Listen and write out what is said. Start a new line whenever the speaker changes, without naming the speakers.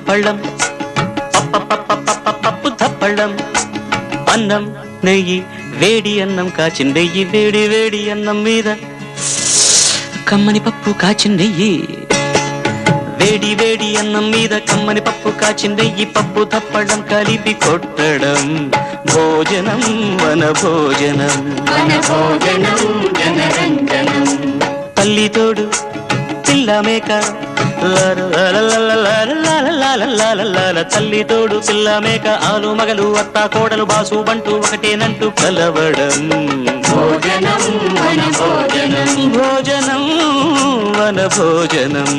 పళ్ళం పప్పు పళ్ళం అన్నం నెయ్యి వేడి అన్నం కాచిన నెయ్యి వేడి వేడి అన్నం మీద కమ్మని పప్పు కాచిన నెయ్యి వేడి వేడి అన్నం మీద కమ్మని పప్పు కాచిన నెయ్యి పప్పు తప్పడం కలిపి కొట్టడం భోజనం వన భోజనం తల్లి తోడు పిల్ల మేక తల్లి తోడు పిల్ల మేక ఆలు మగలు అత్త కోడలు బాసు బంటూ ఒకటేనంటూ కలవడం భోజనం వన భోజనం